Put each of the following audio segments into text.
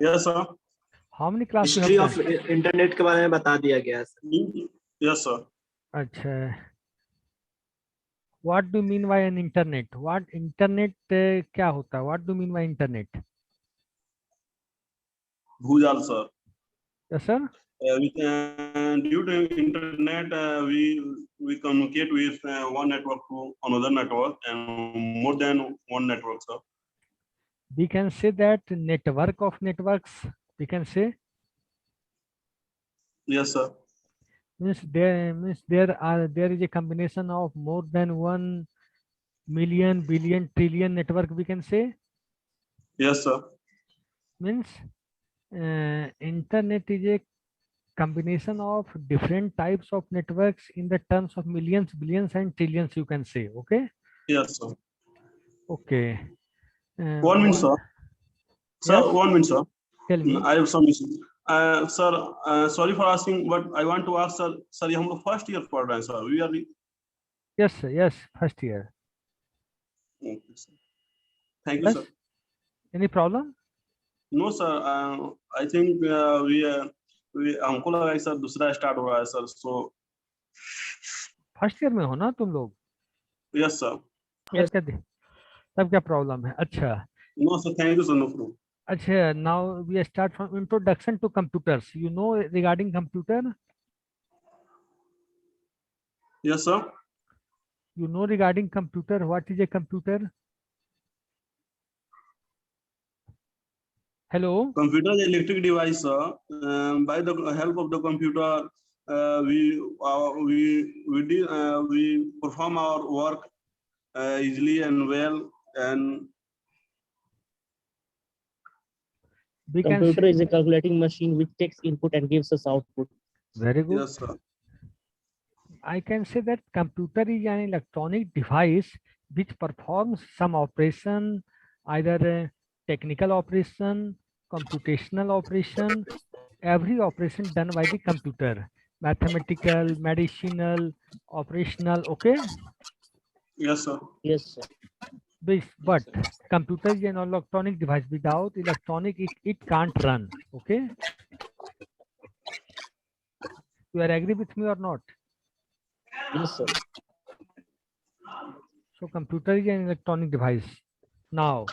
Yes, sir. How many classes? History of internet के बारे में बता दिया गया है सर। Yes, sir. अच्छा, what do you mean by an internet? What internet क्या होता है? What do you mean by internet? भूजाल, sir. Yes, sir. Due to internet, we communicate with one network to another network and more than one network, sir. We can say that network of networks. We can say Yes, sir. means there is a combination of more than 1 million, billion, trillion network. We can say Yes, sir. means internet is a combination of different types of networks in the terms of millions, billions, and trillions. You can say, okay. Yes, sir. Okay. 1 minute, sir. Sir, Yes? 1 minute, sir. Tell me. I have some issues. Sir, sorry for asking, but I want to ask, sir. Sir, ये हम लोग first year पढ़ रहे हैं, sir. We are. Yes, sir. Yes, first year. Okay, sir. Thank you, Yes? sir. Any problem? No, sir. I think we हमको लगा कि sir दूसरा start हो रहा है, sir. So. फर्स्ट ईयर में हो ना तुम लोग? Yes, sir. Yes. तब क्या प्रॉब्लम है? अच्छा. No, sir. Thank you, sir. No problem. अच्छा, now we start from introduction to computers. You know regarding computer? Yes, sir. You know regarding computer, what is a computer? Hello? Computer is an electric device, sir. By the help of the computer, we perform our work easily and well. And computer is a calculating machine which takes input and gives us output. Very good. Yes, sir. I can say that computer is an electronic device which performs some operation, either a technical operation, computational operation, every operation done by the computer, mathematical, medicinal, operational, okay? Yes, sir. Yes, sir. But computer is an electronic device. Without electronic, it can't run, okay? You are agree with me or not? Yes, sir. So computer is an electronic device. Now,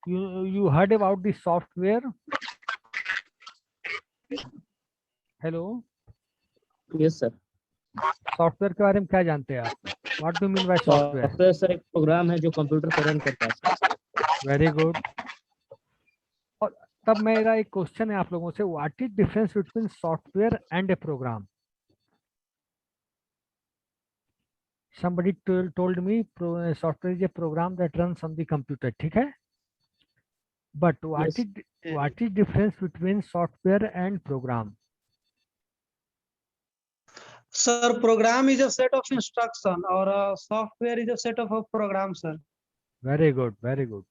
you heard about the software? Hello? Yes, sir. Software के बारे में क्या जानते हैं आप? What do you mean by software? Software sir एक program है जो कंप्यूटर पर रन करता है। Very good. और तब मेरा एक क्वेश्चन है आप लोगों से, what is difference between software and a program? Somebody told me software is a program that runs on the computer, ठीक है? But what is difference between software and program? Sir, program is a set of instruction or software is a set of a program, sir. Very good, very good.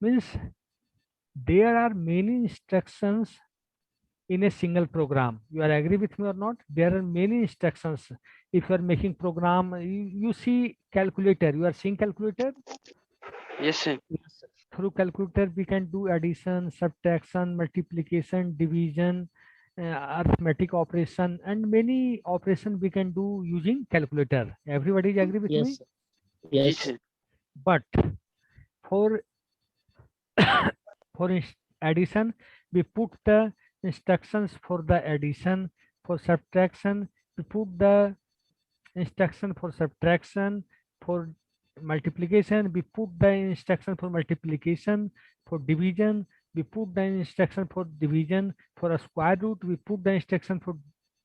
Means there are many instructions in a single program. You are agree with me or not? There are many instructions. If you are making program, you see calculator. You are seeing calculator? Yes, sir. Through calculator, we can do addition, subtraction, multiplication, division, arithmetic operation, and many operation we can do using calculator. Everybody agree with me? Yes, sir. But for for addition, we put the instructions for the addition. For subtraction, we put the instruction for subtraction. For multiplication, we put the instruction for multiplication. For division, we put the instruction for division. For a square root, we put the instruction for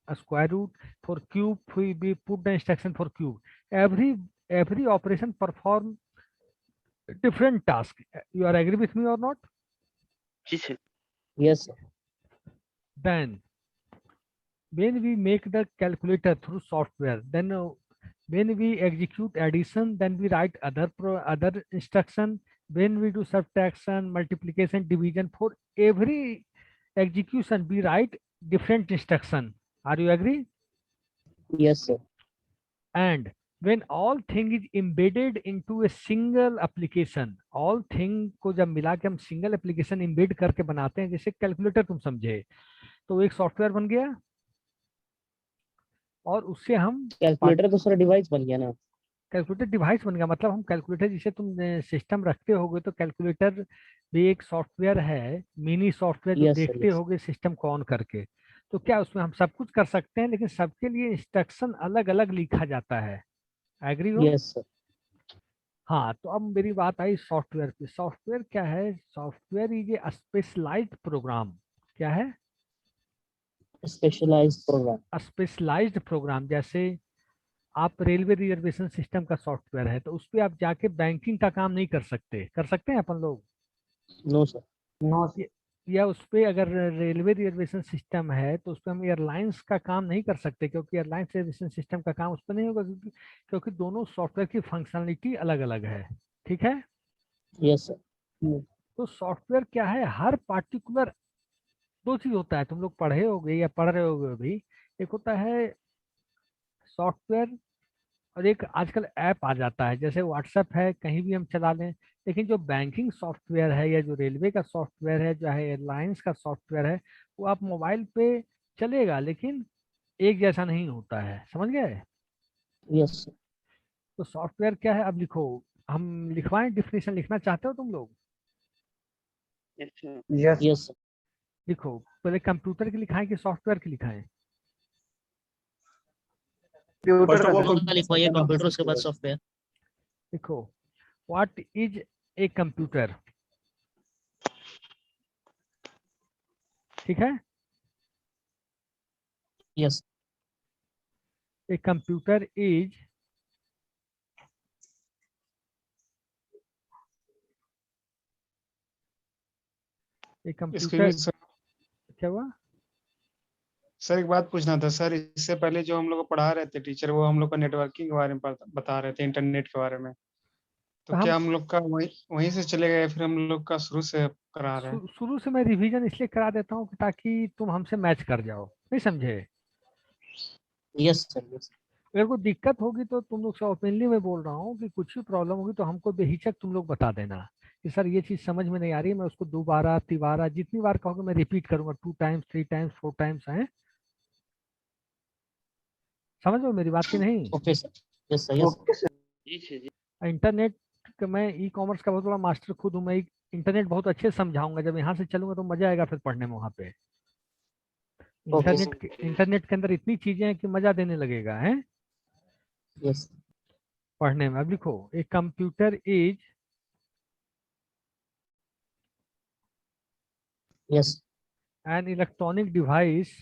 a square root. For cube, we put the instruction for cube. Every operation perform different task. You are agree with me or not? Yes, sir. Yes, sir. Then when we make the calculator through software, then when we execute addition, then we write other instruction. When we do subtraction, multiplication, division, for every execution we write different instruction. Are you agree? Yes, sir. And when all thing is embedded into a single application, all thing को जब मिला के हम single application embed करके बनाते हैं, जैसे calculator तुम समझे, तो एक सॉफ्टवेयर बन गया और उससे हम कैलकुलेटर तो सारा डिवाइस बन गया ना। कैलकुलेटर डिवाइस बन गया, मतलब हम कैलकुलेटर जिसे तुम सिस्टम रखते होगे, तो कैलकुलेटर भी एक सॉफ्टवेयर है, मिनी सॉफ्टवेयर जो Yes, sir, देखते yes. होगे सिस्टम को ऑन करके। तो क्या उसमें हम सब कुछ कर सकते हैं, लेकिन सबके लिए इंस्ट्रक्शन अलग अलग लिखा जाता है। एग्री हो? Yes, sir. हाँ, तो अब मेरी बात आई सॉफ्टवेयर पे। सॉफ्टवेयर क्या है? Software is a specialised program. क्या है? Specialized program. Specialised program. जैसे आप रेलवे रिजर्वेशन सिस्टम का सॉफ्टवेयर है, तो उस पे आप जाके बैंकिंग का काम नहीं कर सकते। कर सकते हैं अपन लोग? No, sir. या उस पे अगर रेलवे रिजर्वेशन सिस्टम है, तो उस पे हम एयरलाइंस का काम नहीं कर सकते, क्योंकि एयरलाइंस रिजर्वेशन सिस्टम का काम उस पर नहीं होगा, क्योंकि दोनों सॉफ्टवेयर की फंक्शनलिटी अलग अलग है। ठीक है? Yes, sir. तो सॉफ्टवेयर क्या है? हर पार्टिकुलर दो चीज होता है, तुम लोग पढ़े होगे या पढ़ रहे होगे अभी। एक होता है सॉफ्टवेयर, और एक आजकल ऐप आ जाता है, जैसे व्हाट्सएप है, कहीं भी हम चला लें। लेकिन जो बैंकिंग सॉफ्टवेयर है, या जो रेलवे का सॉफ्टवेयर है, जो है एयरलाइंस का सॉफ्टवेयर है, वो आप मोबाइल पे चलेगा, लेकिन एक जैसा नहीं होता है। समझ गए? Yes, sir. तो सॉफ्टवेयर क्या है, अब लिखो। हम लिखवाएं, डिफिनेशन लिखना चाहते हो तुम लोग? Yes, sir. Yes, sir. लिखो। पहले कंप्यूटर की लिखाएं कि सॉफ्टवेयर की लिखाएं? First of all, दोनों का लिखवाइए, कंप्यूटर उसके बाद सॉफ्टवेयर। लिखो, व्हाट इज ए कंप्यूटर। ठीक है? Yes. A computer is a इसके computer। लिए सर क्या हुआ? सर एक बात पूछना था सर, इससे पहले जो हम लोग को पढ़ा रहे थे टीचर, वो हम लोग को नेटवर्किंग के बारे में बता रहे थे, इंटरनेट के बारे में। तो तो हम क्या हम लोग का वहीं से चले गए, फिर हम लोग का शुरू से करा रहे हैं? शुरू से मैं रिवीजन इसलिए करा देता हूँ कि ताकि तुम हमसे मैच कर जाओ। नहीं समझे? Yes, sir. Yes. अगर कोई दिक्कत होगी तो तुम लोग से ओपनली मैं बोल रहा हूँ कि कुछ भी प्रॉब्लम होगी तो हमको बेहिचक तुम लोग बता देना कि सर ये चीज समझ में नहीं आ रही है। मैं उसको दोबारा तिबारा जितनी बार कहोगे मैं रिपीट करूंगा, 2 टाइम्स 3 टाइम्स 4 टाइम्स है। समझ लो मेरी बात की नहीं? Okay, sir. Yes, sir. Yes, sir. जी सर जी। इंटरनेट मैं ई कॉमर्स का बहुत बड़ा मास्टर खुद हूँ। मैं इंटरनेट बहुत अच्छे से समझाऊंगा। जब यहाँ से चलूंगा तो मजा आएगा फिर पढ़ने में। वहाँ पे Okay, इंटरनेट के अंदर इतनी चीजें हैं कि मजा देने लगेगा है Yes. पढ़ने में। अब लिखो, a computer is Yes. An electronic device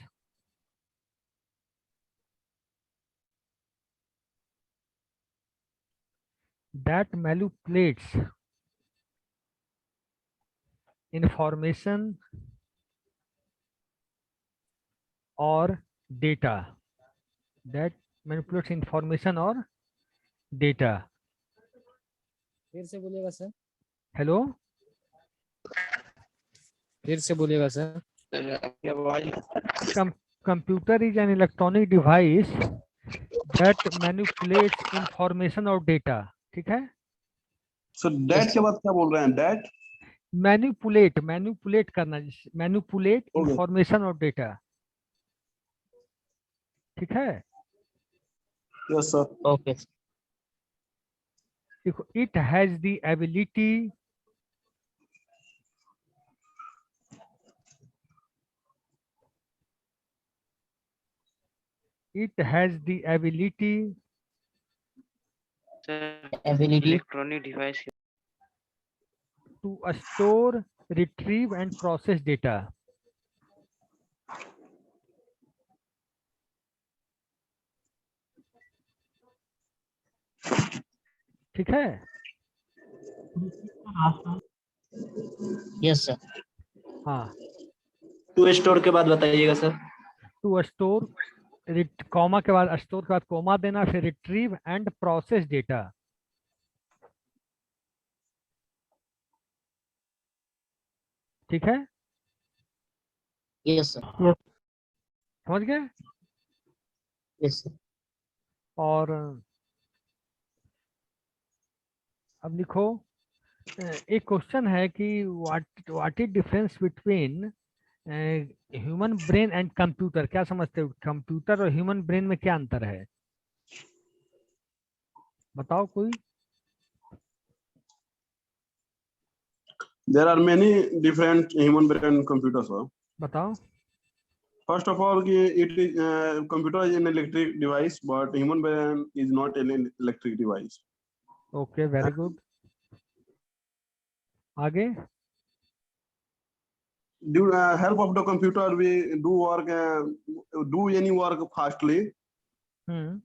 that manipulates information or data, that manipulates information or data। फिर से बोलिएगा सर, हेलो, फिर से बोलिएगा सर। सर आपकी आवाज computer is an electronic device that manipulates information or data। ठीक है? सर डैट के बाद क्या बोल रहे हैं? डैट मैनिपुलेट करना, मैनिपुलेट Okay. इंफॉर्मेशन और डेटा। ठीक है? Yes sir. Okay. देखो, it has the ability sir Ability. Electronic device to store, retrieve and process data। ठीक है? Yes, sir. हाँ, टू स्टोर के बाद बताइएगा सर। टू स्टोर, कॉमा के बाद स्टोर के बाद कॉमा देना, फिर रिट्रीव एंड प्रोसेस डेटा। ठीक है? Yes, sir. समझ गए? Yes, sir. और अब लिखो एक क्वेश्चन है कि what is difference between human brain and computer, क्या समझते हो कंप्यूटर और ह्यूमन ब्रेन में क्या अंतर है? बताओ कोई। There are many different human brain and computers. Sir. बताओ। First of all, it is computer is an electric device, but human brain is not an electric device. Okay very good. आगे। Due help of the computer, we do work, do any work fastly, hmm.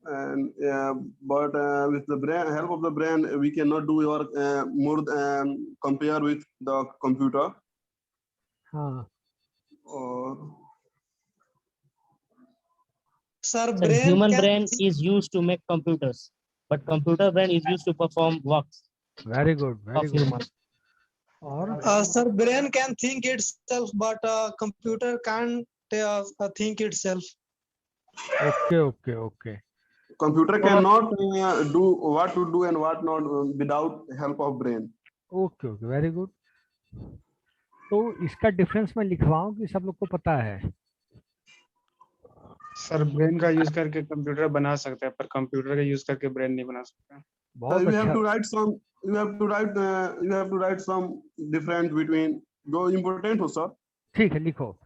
and but with the brain help of the brain, we cannot do work more compare with the computer. हाँ Or Sir, So brain human can brain is used to make computers, but computer brain is used to perform works very good very of good. human. और sir, brain can think itself, but computer can't think itself. Okay okay okay. computer cannot do what to do and what not without help of brain. Okay okay very good. तो इसका difference मैं लिखवाऊं कि सब लोग को पता है? Sir brain का यूज करके कंप्यूटर बना सकते हैं, पर कंप्यूटर का यूज करके ब्रेन नहीं बना सकते। बहुत you have अच्छा। to write some, you have to write some difference between जो important हो सर। ठीक है लिखो,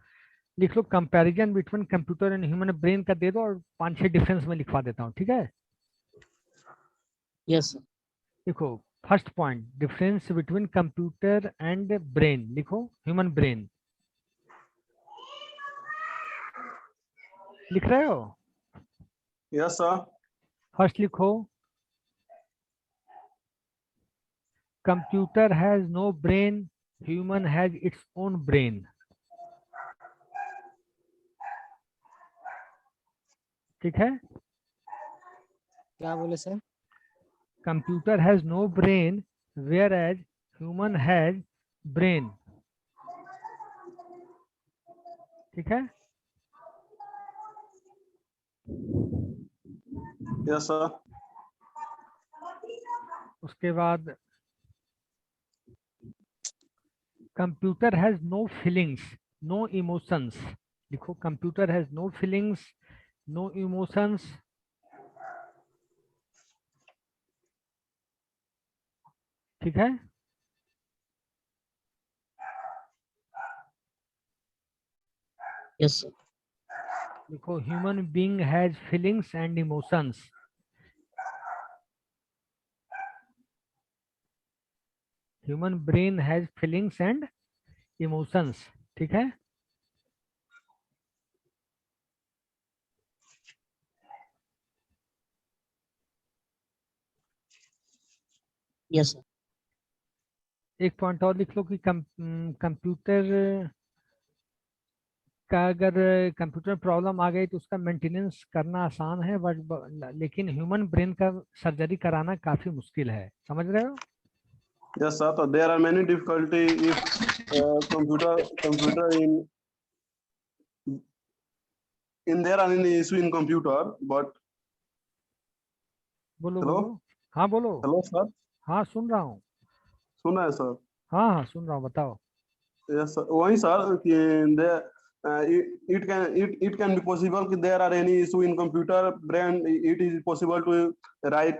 लिख लो comparison between computer and human brain का दे दो और 5-6 डिफरेंस में लिखवा देता हूँ, ठीक है? Yes, sir. लिखो first point difference between computer and brain, लिखो ह्यूमन ब्रेन। लिख रहे हो? Yes sir. फर्स्ट लिखो computer has no brain, human has its own brain. ठीक है? क्या बोले सर? Computer has no brain whereas human has brain. ठीक है? Yes sir. उसके बाद computer has no feelings, no emotions. लिखो computer has no feelings, no emotions. ठीक है? Yes, sir. लिखो human being has feelings and emotions. Human brain has feelings and emotions. ठीक है? Yes, sir. एक पॉइंट और लिख लो कि कंप्यूटर का अगर कंप्यूटर प्रॉब्लम आ गई तो उसका मेंटेनेंस करना आसान है, बट लेकिन ह्यूमन ब्रेन का सर्जरी कराना काफी मुश्किल है। समझ रहे हो? Yes sir. So there are many difficulty if computer in there are any issue in computer, but बोलो Hello? बोलो। हाँ बोलो। hello sir. हाँ सुन रहा हूँ। सुना है सर? हाँ हाँ सुन रहा हूँ, बताओ। Yes sir. वही सर कि there it can be possible कि there are any issue in computer brain, it is possible to write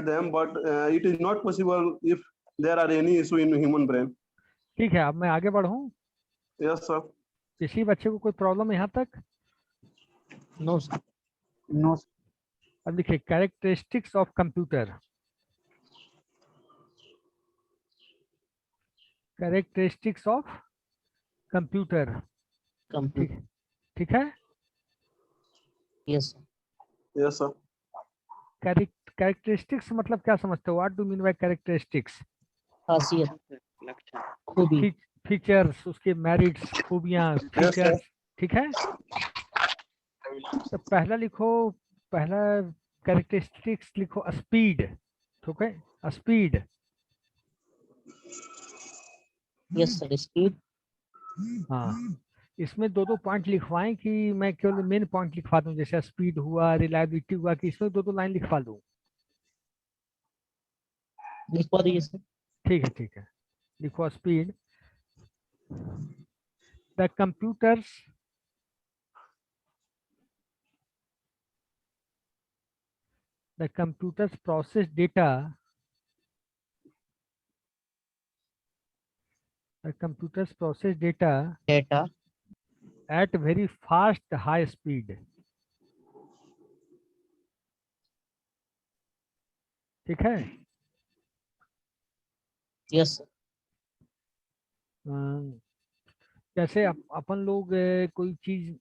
them, but it is not possible if there are any issue in human brain. ठीक है, अब मैं आगे बढ़ूँ। Yes sir. किसी बच्चे को कोई प्रॉब्लम यहाँ तक? No, sir. नो अब देखिए characteristics of computer. Characteristics of computer. Computer. ठीक है? Yes, sir. Yes sir. Characteristics मतलब क्या समझते हो? What do mean by characteristics? खासियत, लक्षण। खूबी। फीचर्स, उसके मेरिट्स, खूबियां, फीचर्स। ठीक है? तो पहला लिखो, पहला कैरेक्टरिस्टिक्स लिखो स्पीड। ठीक है? स्पीड। Yes, sir. Speed. हाँ, इसमें 2-2 पॉइंट लिखवाएं कि मैं केवल मेन पॉइंट लिखवा दूं, जैसे स्पीड हुआ, रिलायबिलिटी हुआ, कि इसमें 2-2 लाइन लिखवा दूं? लिखवा दीजिए सर। ठीक है, लिखो speed. The computers process data. The computers process data data at very fast high speed. ठीक है। Yes sir. जैसे अपन लोग कोई चीज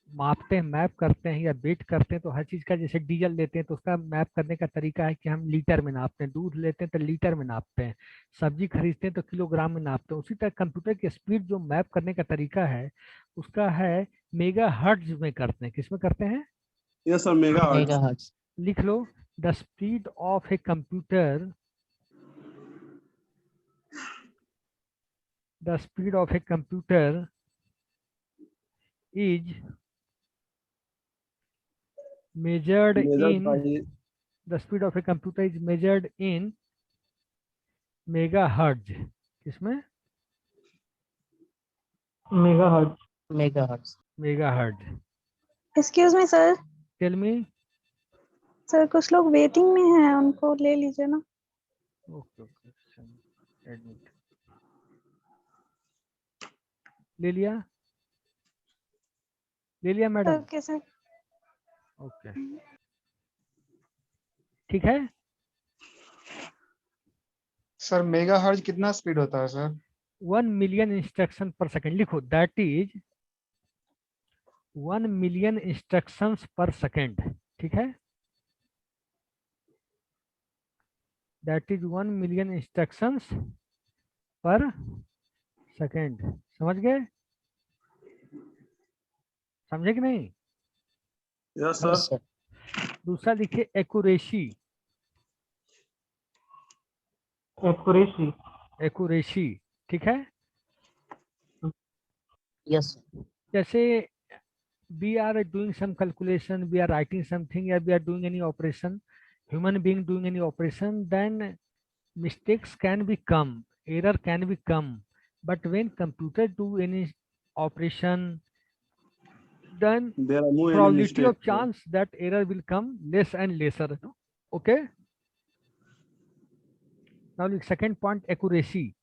मापते हैं, मैप करते हैं या वेट करते हैं, तो हर चीज का जैसे डीजल लेते हैं तो उसका मैप करने का तरीका है कि हम लीटर में नापते हैं, दूध लेते हैं तो लीटर में नापते हैं, सब्जी खरीदते हैं तो किलोग्राम में नापते हैं। उसी तरह कंप्यूटर की स्पीड जो मैप करने का तरीका है उसका है मेगा हर्ट्ज में करते हैं। किसमें करते हैं? Yes sir, mega megahertz. लिख लो, the speed of a computer, the speed of a computer is measured in the speed of a computer is measured in megahertz. किसमें? Megahertz. megahertz. Excuse me sir, Tell me. Sir कुछ लोग waiting में हैं, उनको ले लीजिए ना। Okay. Admit. ले लिया मैडम? Okay sir. ओके, ठीक है। सर मेगाहर्ट्ज कितना स्पीड होता है सर? 1 million इंस्ट्रक्शन पर सेकेंड। लिखो, दैट इज 1 million इंस्ट्रक्शंस पर सेकेंड। ठीक है, दैट इज 1 million इंस्ट्रक्शंस पर सेकेंड। समझ गए? समझे कि नहीं? Yes yes sir. सर। दूसरा लिखिए एक्यूरेसी। एक्यूरेसी, ठीक है। Yes sir. जैसे we are doing some calculation, we are writing something, or we are doing any operation, human being doing any operation, then mistakes can be come, error can be come. But when computer do any operation, then There are no any probability of mistakes, sir. chance that error will come less and lesser. Okay. Now look, second point, accuracy.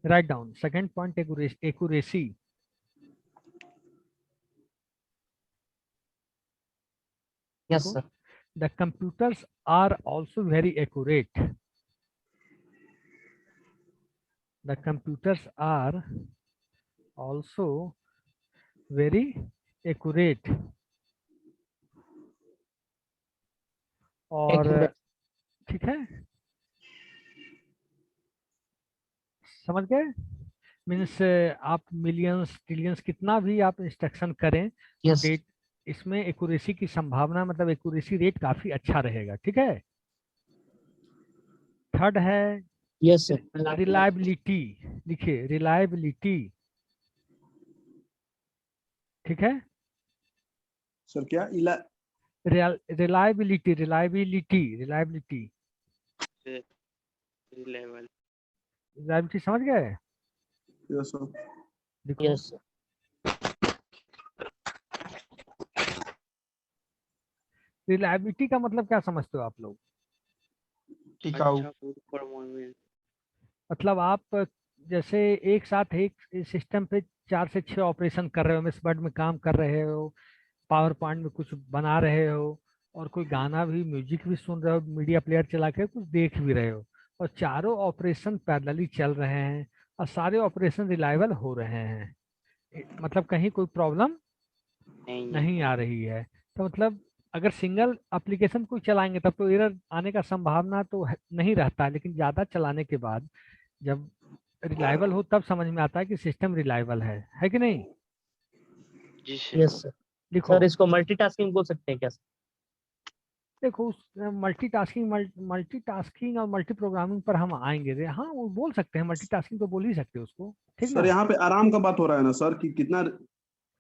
Write down second point, accuracy. Yes sir. The computers are also very accurate. The computers are also very accurate. और ठीक है, समझ गए? Means आप millions trillions कितना भी आप instruction करें, यस डेट इसमें एक्यूरेसी की संभावना, मतलब एक्यूरेसी रेट काफी अच्छा रहेगा। ठीक है। थर्ड है यस सर। रिलायबिलिटी। लिखिए रिलायबिलिटी। ठीक है। सर क्या रिलायबिलिटी समझ गए? Yes sir. देखो, यस सर। रिलायबिलिटी का मतलब क्या समझते हो आप लोग? टिकाऊ। मतलब आप जैसे एक साथ एक सिस्टम पे 4 से 6 ऑपरेशन कर रहे हो, एमएस वर्ड में काम कर रहे हो, पावर पॉइंट में कुछ बना रहे हो, और कोई गाना भी, म्यूजिक भी सुन रहे हो, मीडिया प्लेयर चला के कुछ देख भी रहे हो, और चारों ऑपरेशन पैरेलली चल रहे हैं और सारे ऑपरेशन रिलायबल हो रहे हैं, मतलब कहीं कोई प्रॉब्लम नहीं आ रही है। तो मतलब अगर सिंगल एप्लीकेशन को चलाएंगे तब तो एरर आने का संभावना तो नहीं रहता है, लेकिन ज्यादा चलाने के बाद जब रिलायबल हो तब समझ में आता है कि सिस्टम रिलायबल है कि नहीं? जी सर। Yes sir. लिखो, सर इसको मल्टीटास्किंग बोल सकते हैं क्या सर? देखो मल्टीटास्किंग और मल्टी प्रोग्रामिंग पर हम आएंगे। हाँ, वो बोल सकते हैं, मल्टीटास्किंग तो बोल ही सकते हैं उसको। ठीक सर ना? यहाँ पे आराम का बात हो रहा है ना सर, कि कितना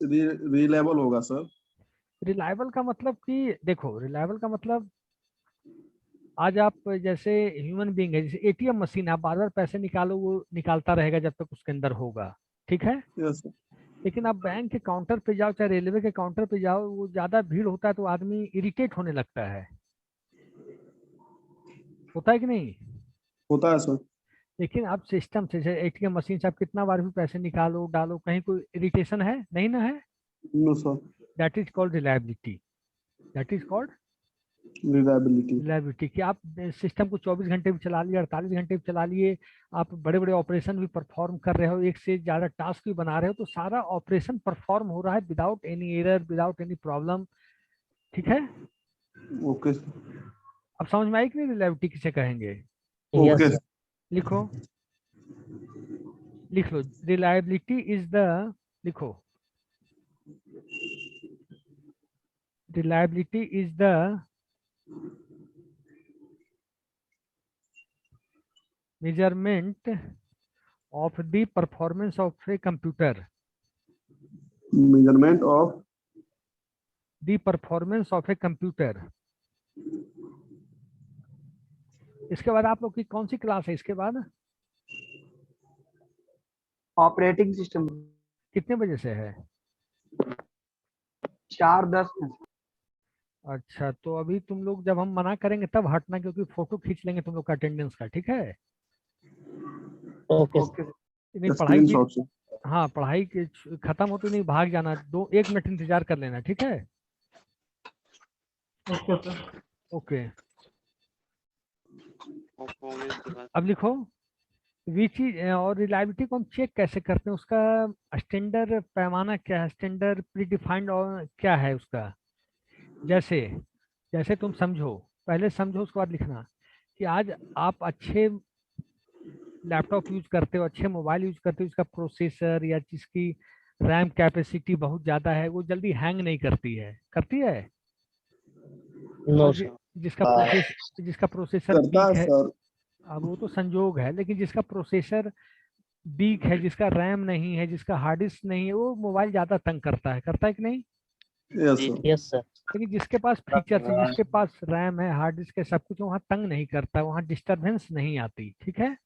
रिलायबल होगा सर? रिलायबल का मतलब कि देखो, रिलायबल का मतलब आज आप जैसे ह्यूमन बीइंग है, जैसे एटीएम मशीन है, आप बार बार पैसे निकालो वो निकालता रहेगा जब तक उसके अंदर होगा, ठीक है। Yes, sir. लेकिन आप बैंक के काउंटर पे जाओ चाहे रेलवे के काउंटर पे जाओ, वो ज्यादा भीड़ होता है तो आदमी इरिटेट होने लगता है, होता है कि नहीं। होता है सर। लेकिन आप सिस्टम से जैसे एटीएम मशीन से आप कितना बार भी पैसे निकालो डालो, कहीं कोई इरिटेशन है नहीं ना है। No sir. That is called reliability, that is called reliability. Reliability. कि आप सिस्टम को 24 घंटे भी चला लिए, 48 घंटे भी चला लिए, आप बड़े बड़े ऑपरेशन भी परफॉर्म कर रहे हो, एक से ज्यादा टास्क भी बना रहे हो, तो सारा ऑपरेशन परफॉर्म हो रहा है without any error, without any problem, ठीक है। ओके। अब समझ में आई कि नहीं रिलायबिलिटी किसे कहेंगे। Yes, okay. sir. लिखो, लिख लो, रिलायबिलिटी इज द, लिखो, reliability is the measurement of the performance of a computer, measurement of the performance of a computer। इसके बाद आप लोग की कौन सी क्लास है इसके बाद, ऑपरेटिंग सिस्टम कितने बजे से है। 4:10 में। अच्छा, तो अभी तुम लोग जब हम मना करेंगे तब हटना, क्योंकि फोटो खींच लेंगे तुम लोग का अटेंडेंस का, ठीक है। Okay, sir. ओके नहीं पढ़ाई की, स्क्रीनशॉट से। हाँ पढ़ाई के खत्म होते नहीं भाग जाना, 1 मिनट इंतजार कर लेना, ठीक है। Okay sir. ओके, परफॉर्मेंस के बाद अब लिखो, विच इज, और रिलायबिलिटी को हम चेक कैसे करते हैं, उसका स्टैंडर्ड पैमाना क्या है, स्टैंडर्ड प्रीडिफाइंड और क्या है उसका। जैसे जैसे तुम समझो, पहले समझो उसके बाद लिखना, कि आज आप अच्छे लैपटॉप यूज करते हो, अच्छे मोबाइल यूज करते हो, जिसका प्रोसेसर या जिसकी रैम कैपेसिटी बहुत ज़्यादा है, वो जल्दी हैंग नहीं करती है, करती है। No, और sir. जिसका प्रोसेसर करता वीक है है, सर। अब वो तो संजोग है, लेकिन जिसका प्रोसेसर वीक है, जिसका रैम नहीं है, जिसका हार्ड डिस्क नहीं है, वो मोबाइल ज़्यादा तंग करता है कि नहीं। यस जी सर। Yes, sir. लेकिन जिसके पास फीचर्स है, जिसके पास रैम है, हार्ड डिस्क है, सब कुछ, वहाँ तंग नहीं करता, वहाँ डिस्टरबेंस नहीं आती, ठीक है।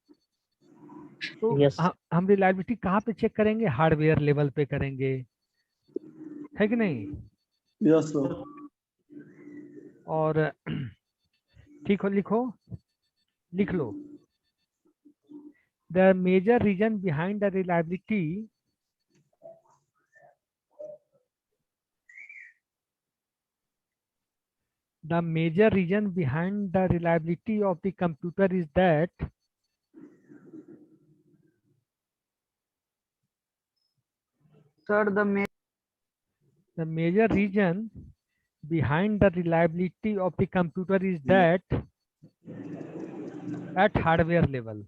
तो Yes. हम रिलायबिलिटी कहाँ पे चेक करेंगे, हार्डवेयर लेवल पे करेंगे, है कि नहीं। Yes sir. और ठीक हो, लिखो, लिख लो, the major reason behind the reliability, the major reason behind the reliability of the computer is that sir the major reason behind the reliability of the computer is that at hardware level,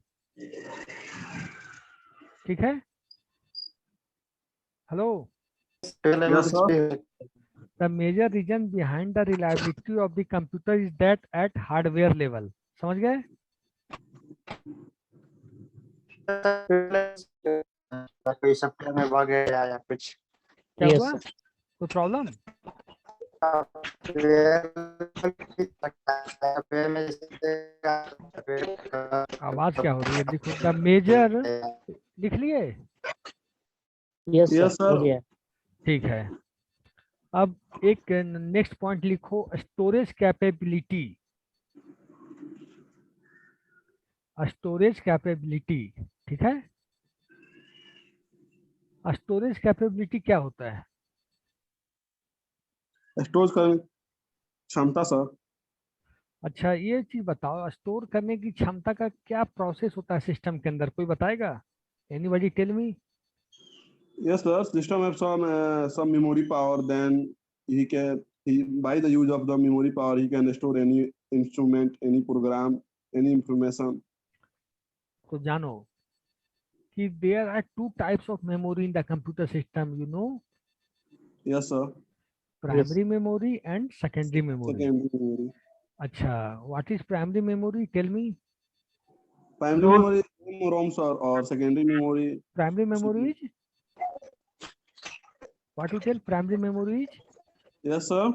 ठीक है। Hello, yes sir. the major reason behind the reliability of the computer is that at hardware level, समझ गए। कोई सप्ताह में भाग गया या कुछ। क्या Yes, हुआ, sir. कोई प्रॉब्लम। आवाज क्या हो रही है, लिखो, द मेजर, लिख लिए, Yes, sir. यस हो सर। गया. ठीक है। अब एक नेक्स्ट पॉइंट लिखो, स्टोरेज कैपेबिलिटी, स्टोरेज कैपेबिलिटी, ठीक है। स्टोरेज कैपेबिलिटी क्या होता है। स्टोर करने क्षमता सर। अच्छा, ये चीज बताओ, स्टोर करने की क्षमता का क्या प्रोसेस होता है सिस्टम के अंदर, कोई बताएगा। Anybody tell me. Yes, sir. System have some memory power. Then he by the use of the memory power he can store any instrument, any program, any information. तो जानो कि there are 2 types of memory in the computer system, you know, Yes, sir. Primary memory and secondary memory. Secondary memory. अच्छा, what is primary memory, tell me. Primary memory is ROM sir, or secondary memory. Primary memory is what, you tell, primary memory is Yes, sir.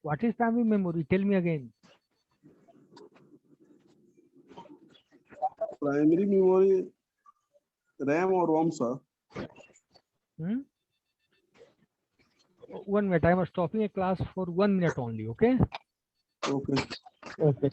What is primary memory, tell me again. Primary memory RAM और ROM sir. 1 minute, I am stopping a class for 1 minute only, okay? Okay Okay.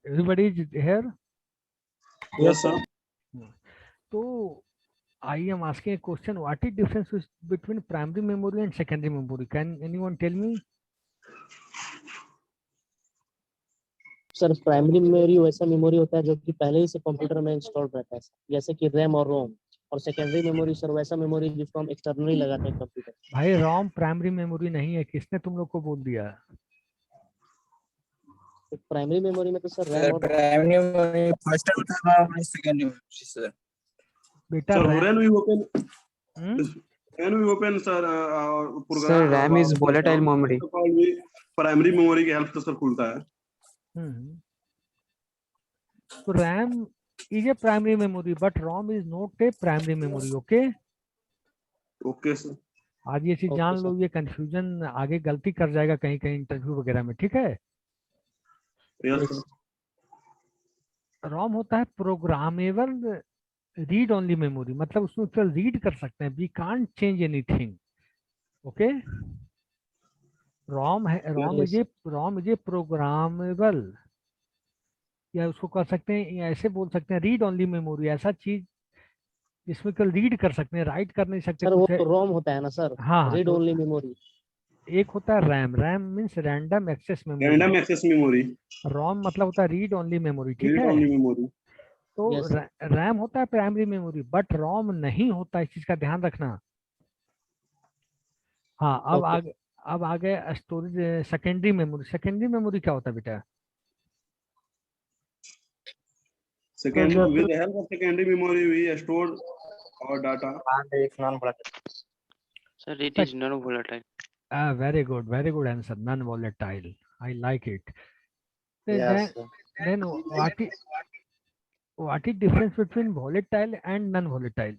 Everybody is here? Yes sir. So I am asking a question. What is difference between primary memory and secondary memory? Can anyone tell me? Sir primary memory वैसा memory होता है जो कि पहले ही से computer में install रहता है, जैसे कि रैम और रोम। और सेकेंडरी मेमोरी सर वैसा मेमोरी जिसको हम एक्सटर्नली लगाते हैं कंप्यूटर। भाई रोम प्राइमरी मेमोरी नहीं है, किसने तुम लोग को बोल दिया? तो प्राइमरी मेमोरी में तो सर रैम और प्राइमरी मेमोरी फर्स्ट होता है, सेकंड मेमोरी सर। बेटा sir RAM when we open sir program Sir, RAM is volatile memory. Primary memory की हेल्प से सर खुलता है। So RAM is a primary memory, but ROM is not a primary memory. Okay? Okay sir. आज ये चीज Okay, जान sir. लो, ये confusion आगे गलती कर जाएगा कहीं कहीं इंटरव्यू वगैरह में, ठीक है? Yes sir. ROM होता है प्रोग्रामेबल रीड ओनली मेमोरी, मतलब उसमें केवल रीड कर सकते हैं, we can't change anything. Okay? ROM is a programmable, या उसको कह सकते हैं, या ऐसे बोल सकते हैं रीड ओनली मेमोरी, ऐसा चीज जिसमें केवल रीड कर सकते हैं, राइट कर नहीं सकते सर वो कुछ है। तो रोम होता है ना सर, हाँ, रीड तो ओनली मेमोरी। एक होता है RAM means random access memory, random access memory. ROM मतलब होता है रीड ओनली मेमोरी, ठीक रीड है? Only memory. तो Yes, sir. रैम होता है प्राइमरी मेमोरी, बट रोम नहीं होता, इस चीज का ध्यान रखना। हाँ, Okay. अब आगे storage secondary memory. Secondary memory क्या होता है बेटा? Second with help of secondary memory we store our data. Sir, it is non-volatile. Very good answer, non volatile, I like it. Yes, Then what is difference between volatile and non volatile?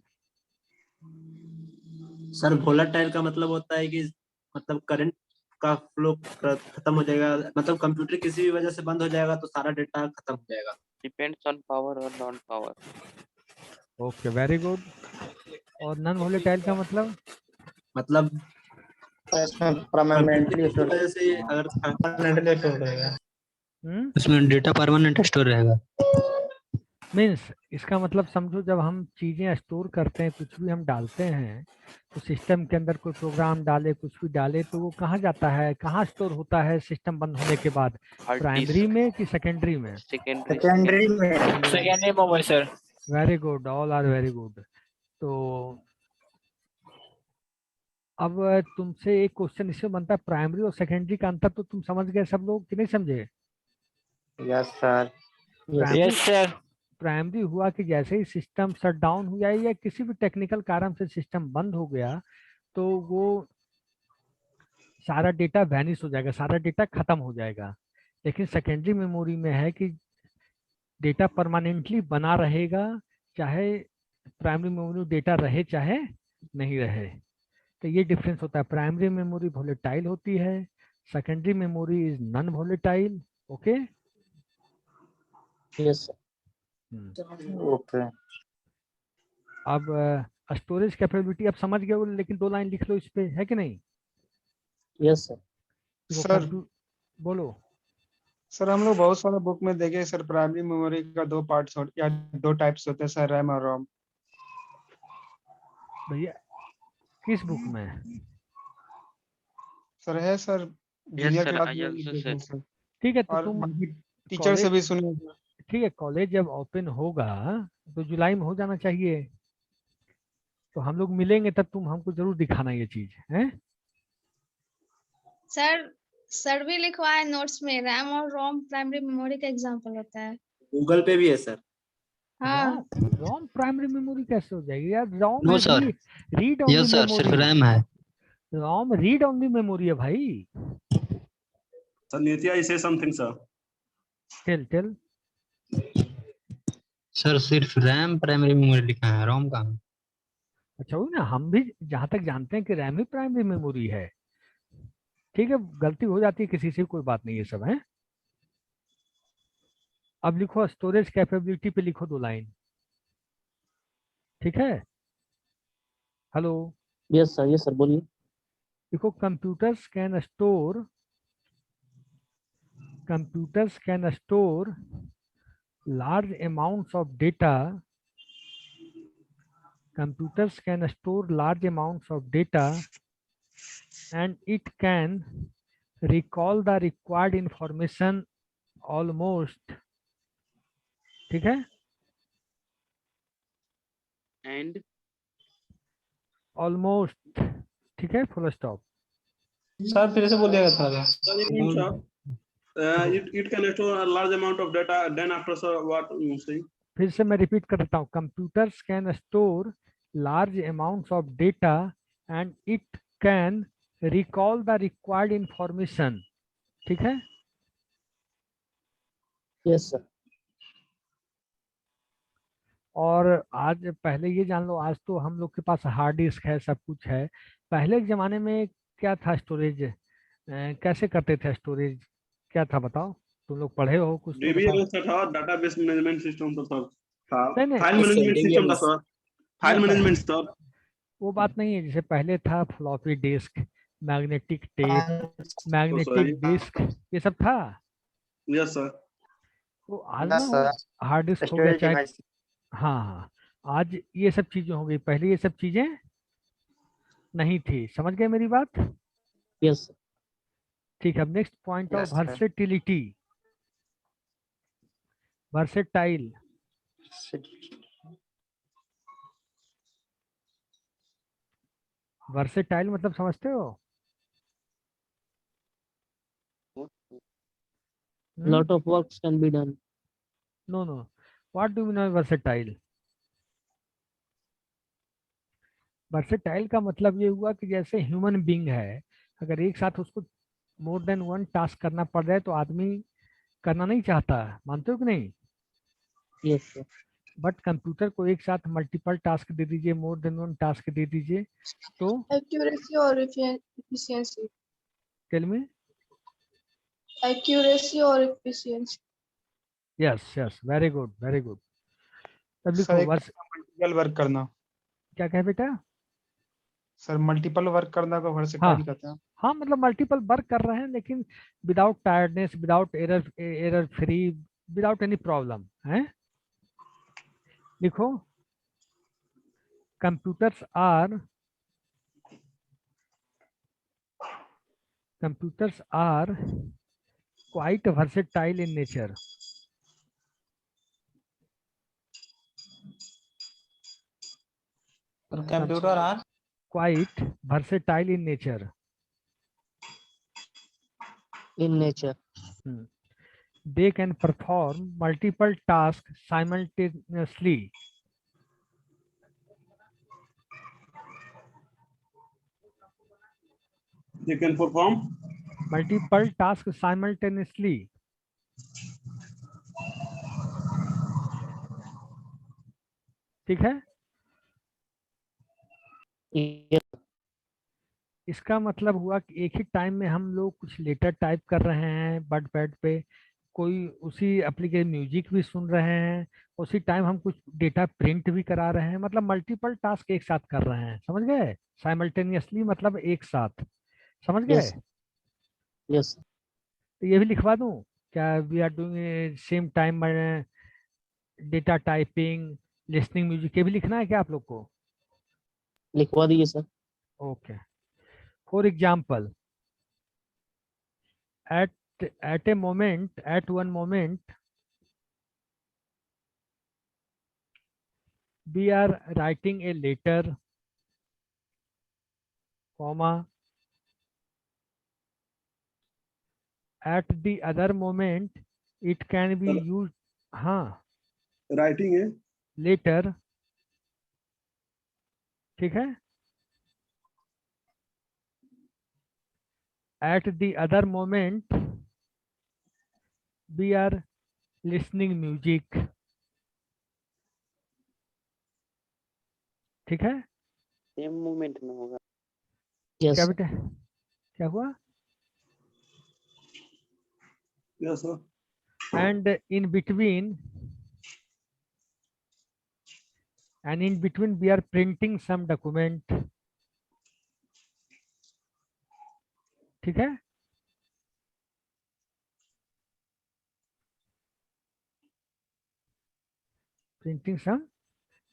Sir volatile का मतलब होता है कि मतलब current का flow खत्म हो जाएगा, मतलब कंप्यूटर किसी भी वजह से बंद हो जाएगा तो सारा डेटा खत्म हो जाएगा। Depends on power or non-power. Okay, very good. और नॉन वोलेटाइल का मतलब? मतलब परमानेंटली की वजह से अगर परमानेंटली स्टोर रहेगा। उसमें डेटा परमानेंट स्टोर रहेगा। मीन्स इसका मतलब समझो, जब हम चीजें स्टोर करते हैं, कुछ भी हम डालते हैं, तो सिस्टम के अंदर कोई प्रोग्राम डाले, कुछ भी डाले, तो वो कहाँ जाता है, कहाँ स्टोर होता है सिस्टम बंद होने के बाद? Hard primary disk. में कि सेकेंडरी में? Secondary. सेकेंडरी में। Secondary mobile sir. Very good, all are very good. तो अब तुमसे एक क्वेश्चन इसमें बनता है, प्राइमरी और सेकेंडरी का अंतर तो तुम समझ गए सब लोग कि नहीं समझे? Yes sir. Yes sir. Primary हुआ कि जैसे ही सिस्टम शट डाउन हो जाए या किसी भी टेक्निकल कारण से सिस्टम बंद हो गया, तो वो सारा डेटा वैनिश हो जाएगा, सारा डेटा खत्म हो जाएगा। लेकिन सेकेंडरी मेमोरी में है कि डेटा परमानेंटली बना रहेगा, चाहे प्राइमरी मेमोरी डेटा रहे चाहे नहीं रहे। तो ये डिफरेंस होता है। प्राइमरी मेमोरी वोलेटाइल होती है, secondary memory is non-volatile. Okay. Yes, sir. Okay. अब स्टोरेज कैपेबिलिटी अब समझ गए हो, लेकिन 2 लाइन लिख लो इस पे, है कि नहीं? Yes, sir. देखो, सर बोलो। सर हम लोग बहुत सारे बुक में देखे सर, प्राइमरी मेमोरी का 2 पार्ट्स या 2 टाइप्स होते हैं सर, रैम और रोम। भैया किस बुक में? सर है sir, Yes, junior sir. Class I में also देखे said. सर, ठीक है, तो और तुम बाकी टीचर से भी सुने। ठीक है, कॉलेज जब ओपन होगा तो जुलाई में हो जाना चाहिए, तो हम लोग मिलेंगे तब तुम हमको जरूर दिखाना ये चीज है। सर भी लिखवाए नोट्स में, रैम और रोम प्राइमरी मेमोरी का एग्जांपल होता है। गूगल पे भी है सर। हाँ, रोम प्राइमरी मेमोरी कैसे हो जाएगी यार? रोम नो है sir. Read yes only sir, सिर्फ मेमोरी। रैम है। रोम रीड ओनली मेमोरी है भाई। Sir, Nitya, I say something, sir. Tell sir सिर्फ रैम प्राइमरी मेमोरी लिखा है, रोम का। अच्छा, वही ना, हम भी जहां तक जानते हैं कि रैम ही प्राइमरी मेमोरी है। ठीक है, गलती हो जाती है किसी से, कोई बात नहीं, ये सब है। अब लिखो स्टोरेज कैपेबिलिटी पे लिखो 2 लाइन। ठीक है, hello. Yes, sir. Yes, sir. बोलिए। देखो, computers can store large amounts of data. Computers can store large amounts of data and it can recall the required information almost. ठीक है, And almost, ठीक है, फुल स्टॉप। सर फिर से बोलिएगा थोड़ा। Sir, एक minute, sir. It can store a large amount of data. Then after, sir, what you say? फिर से मैं रिपीट कर देता हूँ, computers can store large amounts of data and it can recall the required information. ठीक है, Yes, sir. और आज पहले ये जान लो, आज तो हम लोग के पास हार्ड डिस्क है, सब कुछ है। पहले के जमाने में क्या था स्टोरेज, कैसे करते थे स्टोरेज, क्या था बताओ? तुम लोग पढ़े हो कुछ तो बताओ। DBMS था, database management system था, sir. था नहीं, नहीं, फाइल मैनेजमेंट सिस्टम था, सर। File management, sir. वो बात नहीं है, जैसे पहले था floppy disk, magnetic tape, magnetic disk, ये सब था। Yes, sir. तो आज ना हार्ड डिस्क हो गया, चाहे हाँ, आज ये सब चीजें हो गई, पहले ये सब चीजें नहीं थी। समझ गए मेरी बात? Yes, sir. ठीक है, अब next point of versatility, versatile. Versatile मतलब समझते हो? Lot of works can be done. No, what do you mean versatile? Versatile का मतलब ये हुआ कि जैसे ह्यूमन बीइंग है, अगर एक साथ उसको मोर देन 1 टास्क करना पड़ जाए तो आदमी करना नहीं चाहता, मानते हो कि नहीं? Yes, sir. बट कंप्यूटर को एक साथ मल्टीपल टास्क दे दीजिए, मोर देन 1 टास्क दे दीजिए, तो एक्यूरेसी और एफिशिएंसी। Tell me. एक्यूरेसी और efficiency. Yes, very good, very good. तब सर लिखो एक मल्टीपल वर्क करना। क्या कहे बेटा? सर मल्टीपल वर्क करना को वर्सेटाइल कहते हैं। हाँ, मतलब मल्टीपल वर्क कर रहे हैं लेकिन without tiredness, without error free, without any problem है। लिखो, computers are quite versatile in nature. Computer are Quite versatile in nature. In nature. They can perform multiple tasks simultaneously. They can perform multiple tasks simultaneously. ठीक है, Yes. इसका मतलब हुआ कि एक ही time में हम लोग कुछ लेटर टाइप कर रहे हैं बट पैड पे, कोई उसी एप्लीकेशन म्यूजिक भी सुन रहे हैं, उसी टाइम हम कुछ डेटा प्रिंट भी करा रहे हैं, मतलब मल्टीपल टास्क एक साथ कर रहे हैं, समझ गए? साइमल्टेनियसली मतलब एक साथ, समझ गए? यस यस तो ये भी लिखवा दूं क्या? We are doing same time data typing, listening music, ये भी लिखना है क्या आप लोग को? लिखवा दीजिए sir. Okay. For example, at one moment we are writing a letter, comma, at the other moment it can be Sir. used, हाँ, राइटिंग है later, ठीक है? At the other moment we are listening music, ठीक है? Same movement में होगा। Yes क्या बेटा, क्या हुआ? Yes sir And in between we are printing some document, ठीक है? प्रिंटिंग सम यस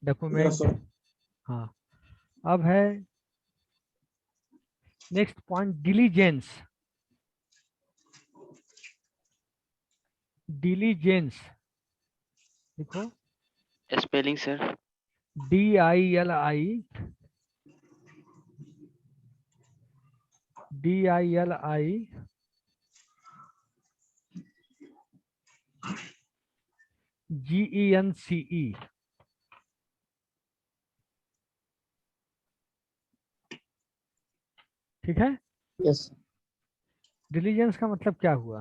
डॉक्यूमेंट, सर हाँ। अब है नेक्स्ट पॉइंट, डिलीजेंस। डिलीजेंस देखो, स्पेलिंग सर। DILI GENCE, ठीक है? यस डिलीजेंस का मतलब क्या हुआ?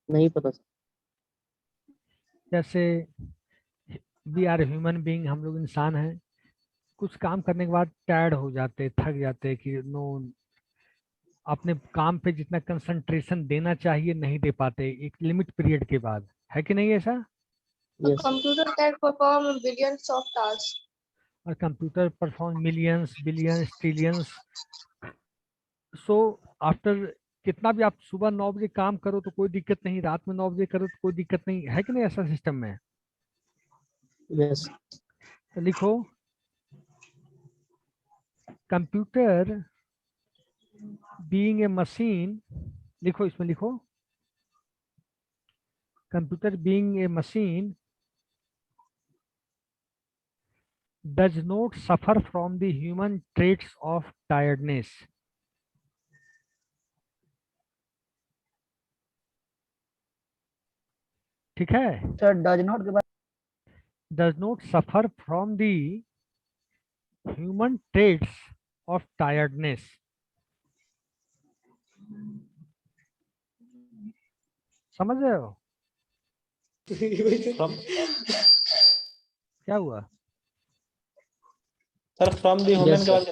नहीं पता सर। जैसे वी आर ह्यूमन बीइंग, हम लोग इंसान हैं, कुछ काम करने के बाद टायर्ड हो जाते, थक जाते कि नो, अपने काम पे जितना कंसंट्रेशन देना चाहिए नहीं दे पाते एक लिमिट पीरियड के बाद, है कि नहीं ऐसा? A yes computer can perform billions of tasks. और computer perform millions, billions, trillions. So after, कितना भी आप सुबह 9 बजे काम करो तो कोई दिक्कत नहीं, रात में 9 बजे करो तो कोई दिक्कत नहीं, है कि नहीं ऐसा सिस्टम में? यस तो लिखो, कंप्यूटर बीइंग ए मशीन, लिखो इसमें लिखो, computer being a machine does not suffer from the human traits of tiredness, ठीक है? सर डज नॉट के बाद does not suffer from the human traits of tiredness, समझ रहे हो क्या हुआ? Sir from the human yes के बाद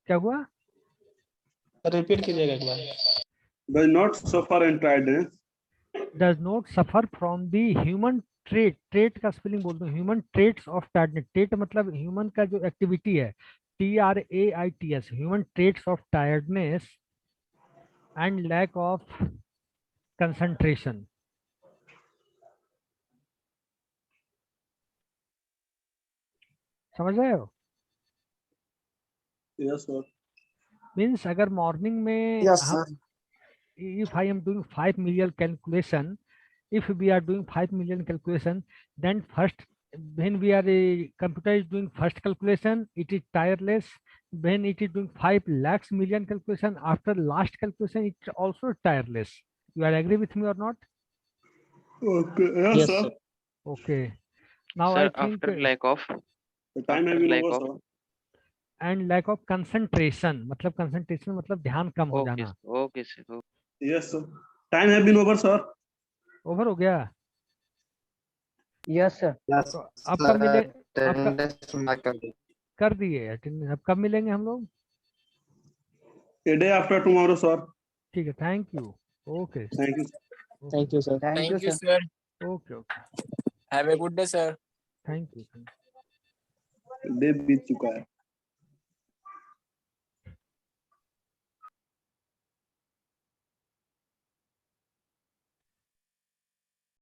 क्या हुआ? रिपीट कीजिएगा एक बार। does not suffer and tiredness does not suffer from the human trait, trait का स्पेलिंग बोल दो, human traits of tiredness, trait मतलब ह्यूमन का जो एक्टिविटी है, TRAITS, human traits of tiredness and lack of concentration, समझ रहे हो? यस सर मीन्स अगर मॉर्निंग में yes hmm, sir if I am doing 5 million calculation, if we are doing 5 million calculation, then first, when we are a computer is doing first calculation, it is tireless. When it is doing 5 lakhs million calculation, after last calculation, it's also tireless. You are agree with me or not? okay yes yes sir sir Okay. Now sir I think after lack of, the time has after been lack over of, sir and lack of concentration, मतलब concentration मतलब ध्यान कम हो okay जाना। Okay sir. yes sir time has been over sir over हो गया? Yes sir तो आपका मिले, आपका कर दिए अटेंडेंस। अब कब मिलेंगे हम लोग? A day after tomorrow, sir. ठीक है, thank you. Okay Thank you. Thank you sir. Thank you, sir. Okay okay, Have a good day, sir. Thank you. Day बीत चुका है।